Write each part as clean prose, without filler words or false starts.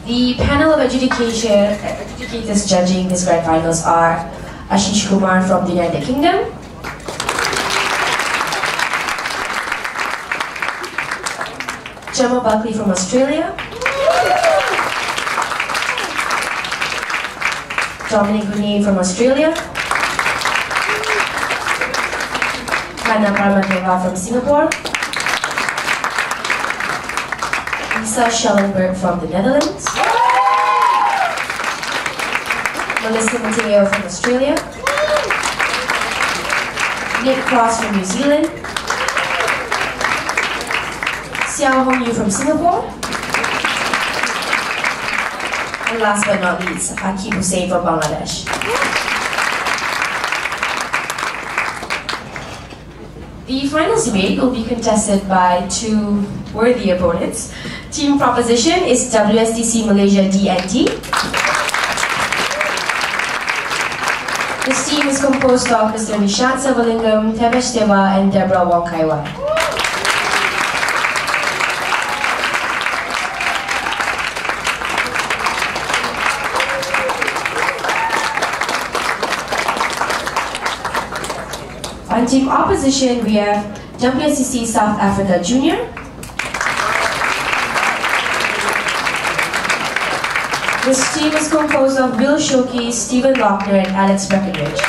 The panel of adjudicators judging this grand finals are Ashish Kumar from the United Kingdom, Gemma Buckley from Australia, Dominic Grenade from Australia, Hannah Parmatova from Singapore, Lisa Schellenberg from the Netherlands, Melissa Mateo from Australia, Nick Cross from New Zealand, Xiao Hongyu from Singapore, and last but not least, Akib Hussain from Bangladesh. The finals debate will be contested by two worthy opponents. Team proposition is AWSDC Malaysia DNT. This team is composed of Mr. Nishant Savalingam, Tevesh Deva, and Deborah Wongkaiwan. On team opposition, we have WSCC South Africa Junior, this team is composed of Bill Shoki, Stephen Lochner, and Alex Breckenridge.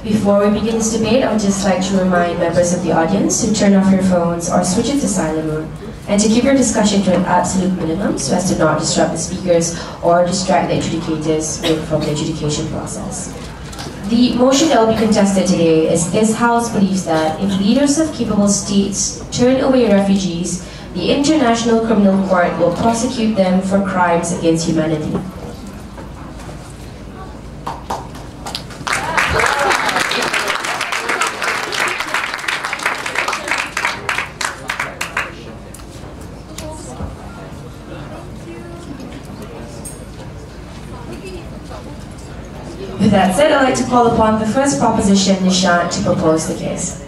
Before we begin this debate, I would just like to remind members of the audience to turn off your phones or switch it to silent mode, and to keep your discussion to an absolute minimum so as to not disrupt the speakers or distract the adjudicators from the adjudication process. The motion that will be contested today is this House believes that if leaders of capable states turn away refugees, the International Criminal Court will prosecute them for crimes against humanity. With that said, I'd like to call upon the first proposition, Nishant, to propose the case.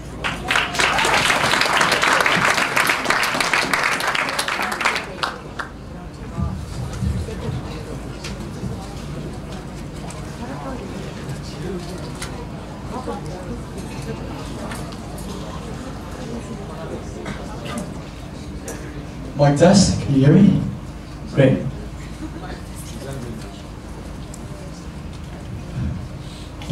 Mic test, can you hear me? Great.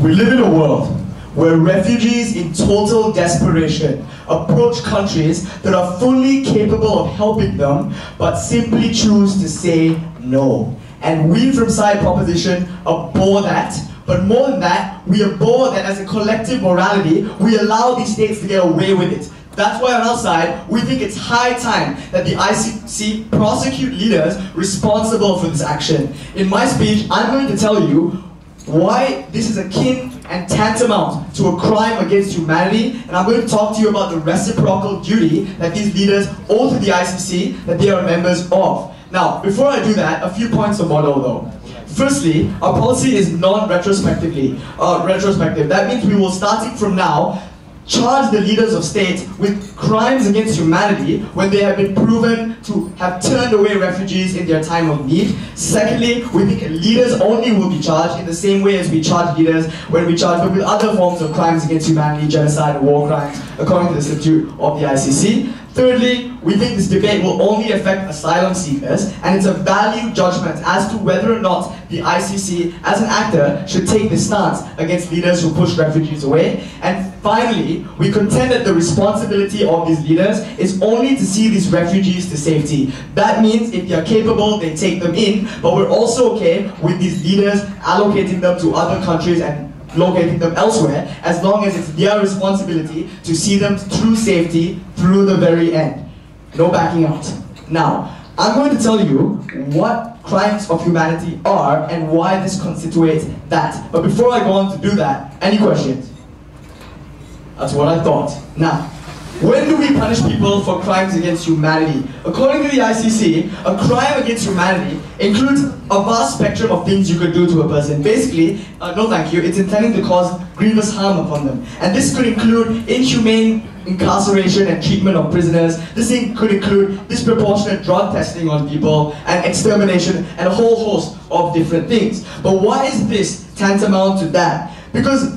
We live in a world where refugees in total desperation approach countries that are fully capable of helping them, but simply choose to say no. And we from Side Proposition abhor that, but more than that, we abhor that as a collective morality, we allow these states to get away with it. That's why on our side, we think it's high time that the ICC prosecute leaders responsible for this action. In my speech, I'm going to tell you why this is akin and tantamount to a crime against humanity, and I'm going to talk to you about the reciprocal duty that these leaders owe to the ICC that they are members of. Now, before I do that, a few points of order though. Firstly, our policy is non-retrospective. That means we will, starting from now, charge the leaders of states with crimes against humanity when they have been proven to have turned away refugees in their time of need. Secondly, we think leaders only will be charged in the same way as we charge leaders when we charge them with other forms of crimes against humanity, genocide, and war crimes, according to the statute of the ICC. Thirdly, we think this debate will only affect asylum seekers, and it's a value judgment as to whether or not the ICC, as an actor, should take this stance against leaders who push refugees away. And finally, we contend that the responsibility of these leaders is only to see these refugees to safety. That means if they are capable, they take them in, but we're also okay with these leaders allocating them to other countries and locating them elsewhere, as long as it's their responsibility to see them through safety, through the very end. No backing out. Now, I'm going to tell you what crimes of humanity are and why this constitutes that. But before I go on to do that, any questions? That's what I thought. Now, When do we punish people for crimes against humanity? According to the ICC, a crime against humanity includes a vast spectrum of things you could do to a person. Basically, no thank you, it's intending to cause grievous harm upon them. And this could include inhumane incarceration and treatment of prisoners. This could include disproportionate drug testing on people and extermination and a whole host of different things. But why is this tantamount to that? Because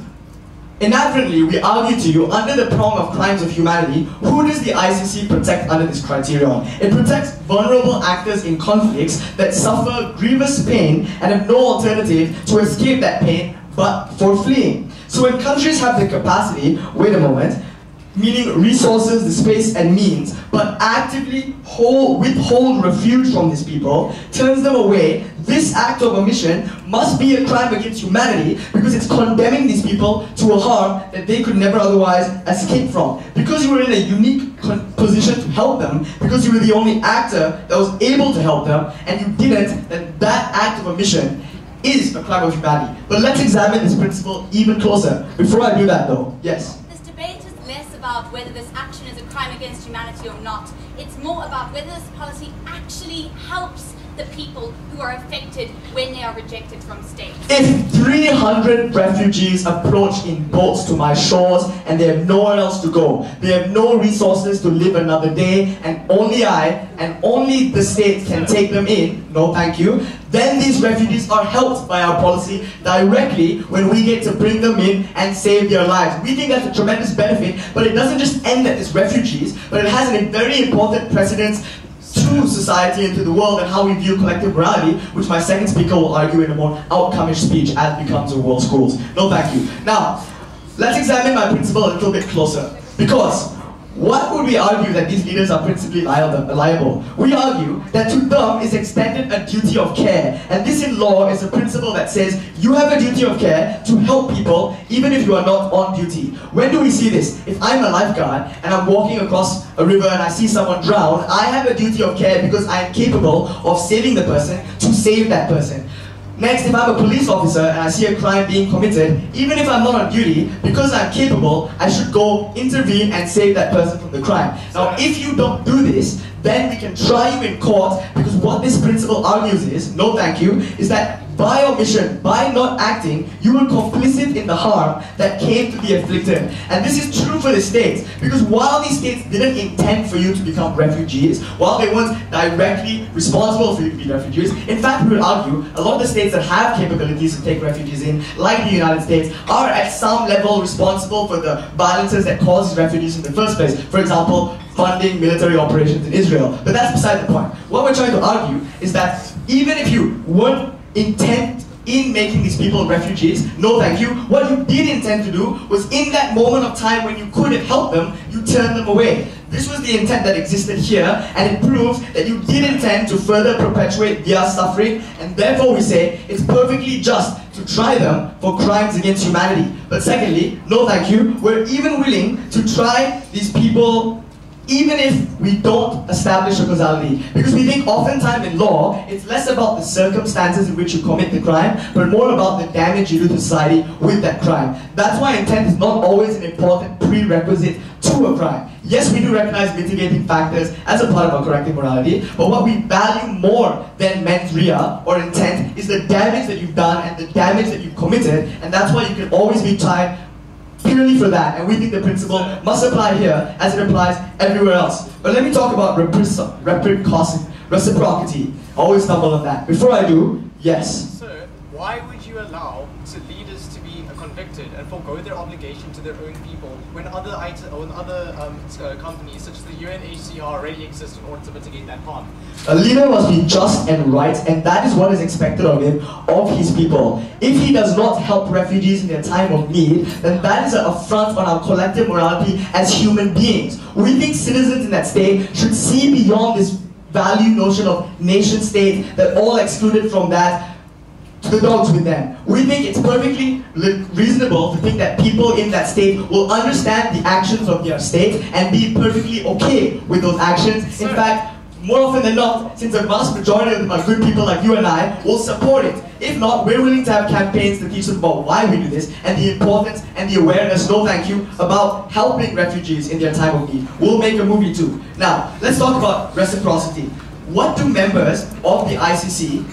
inadvertently, we argue to you, under the prong of crimes of humanity, who does the ICC protect under this criterion? It protects vulnerable actors in conflicts that suffer grievous pain and have no alternative to escape that pain but for fleeing. So when countries have the capacity, wait a moment, meaning resources, the space and means, but actively withhold refuge from these people, turns them away, this act of omission must be a crime against humanity because it's condemning these people to a harm that they could never otherwise escape from. Because you were in a unique position to help them, because you were the only actor that was able to help them, and you didn't, then that act of omission is a crime of humanity. But let's examine this principle even closer. Before I do that though, yes? About whether this action is a crime against humanity or not. It's more about whether this policy actually helps the people who are affected when they are rejected from states. If 300 refugees approach in boats to my shores and they have nowhere else to go, they have no resources to live another day, and only I and only the state can take them in, no thank you, then these refugees are helped by our policy directly when we get to bring them in and save their lives. We think that's a tremendous benefit, but it doesn't just end at these refugees, but it has a very important precedence to society and to the world and how we view collective morality, which my second speaker will argue in a more outcome-ish speech as becomes in world schools. No thank you. Now, let's examine my principle a little bit closer. Because what would we argue that these leaders are principally liable? We argue that to them is extended a duty of care. And this in law is a principle that says you have a duty of care to help people even if you are not on duty. When do we see this? If I'm a lifeguard and I'm walking across a river and I see someone drown, I have a duty of care because I am capable of saving the person to save that person. Next, if I'm a police officer and I see a crime being committed, even if I'm not on duty, because I'm capable, I should go intervene and save that person from the crime. Now, if you don't do this, then we can try you in court, because what this principle argues is, no thank you, is that by omission, by not acting, you were complicit in the harm that came to the afflicted. And this is true for the states, because while these states didn't intend for you to become refugees, while they weren't directly responsible for you to be refugees, in fact, we would argue, a lot of the states that have capabilities to take refugees in, like the United States, are at some level responsible for the violences that cause these refugees in the first place. For example, funding military operations in Israel. But that's beside the point. What we're trying to argue is that even if you weren't intent in making these people refugees, no thank you, what you did intend to do was in that moment of time when you couldn't help them, you turned them away. This was the intent that existed here, and it proves that you did intend to further perpetuate their suffering, and therefore we say it's perfectly just to try them for crimes against humanity. But secondly, no thank you, we're even willing to try these people even if we don't establish a causality. Because we think oftentimes in law, it's less about the circumstances in which you commit the crime, but more about the damage you do to society with that crime. That's why intent is not always an important prerequisite to a crime. Yes, we do recognize mitigating factors as a part of our corrective morality, but what we value more than mens rea, or intent, is the damage that you've done and the damage that you've committed, and that's why you can always be tried purely for that, and we think the principle must apply here as it applies everywhere else. But let me talk about reciprocity. I always stumble on that. Before I do, yes? Sir, why would you allow leaders to be convicted and forego their obligation to their own people when other companies such as the UNHCR already exist in order to mitigate that harm? A leader must be just and right, and that is what is expected of him, of his people. If he does not help refugees in their time of need, then that is an affront on our collective morality as human beings. We think citizens in that state should see beyond this value notion of nation state that all excluded from that to the dogs with them. We think it's perfectly reasonable to think that people in that state will understand the actions of their state and be perfectly okay with those actions. In fact, more often than not, since the vast majority of them are good people like you and I, will support it. If not, we're willing to have campaigns to teach them about why we do this and the importance and the awareness, no thank you, about helping refugees in their time of need. We'll make a movie too. Now, let's talk about reciprocity. What do members of the ICC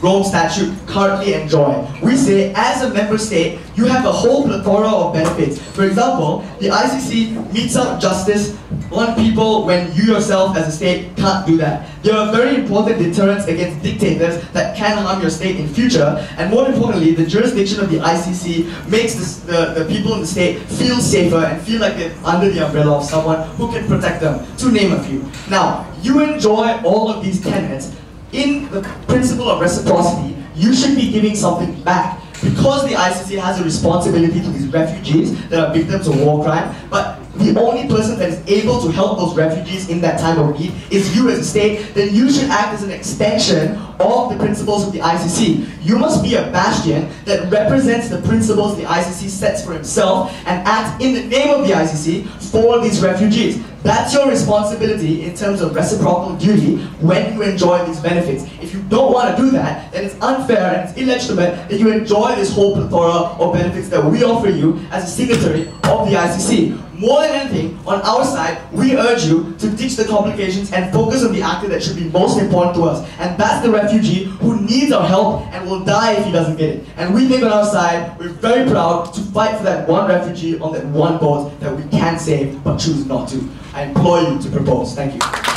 Rome Statute currently enjoy? We say, as a member state, you have a whole plethora of benefits. For example, the ICC metes out justice on people when you yourself as a state can't do that. There are very important deterrents against dictators that can harm your state in future, and more importantly, the jurisdiction of the ICC makes the people in the state feel safer and feel like they're under the umbrella of someone who can protect them, to name a few. Now, you enjoy all of these tenets. In the principle of reciprocity, you should be giving something back. Because the ICC has a responsibility to these refugees that are victims of war crime, but the only person that is able to help those refugees in that time of need is you as a state, then you should act as an extension of the principles of the ICC. You must be a bastion that represents the principles the ICC sets for himself and act in the name of the ICC for these refugees. That's your responsibility in terms of reciprocal duty when you enjoy these benefits. If you don't want to do that, then it's unfair and it's illegitimate that you enjoy this whole plethora of benefits that we offer you as a signatory of the ICC. More than anything, on our side, we urge you to ditch the complications and focus on the actor that should be most important to us. And that's the refugee who needs our help and will die if he doesn't get it. And we think on our side, we're very proud to fight for that one refugee on that one boat that we can save but choose not to. I implore you to propose. Thank you.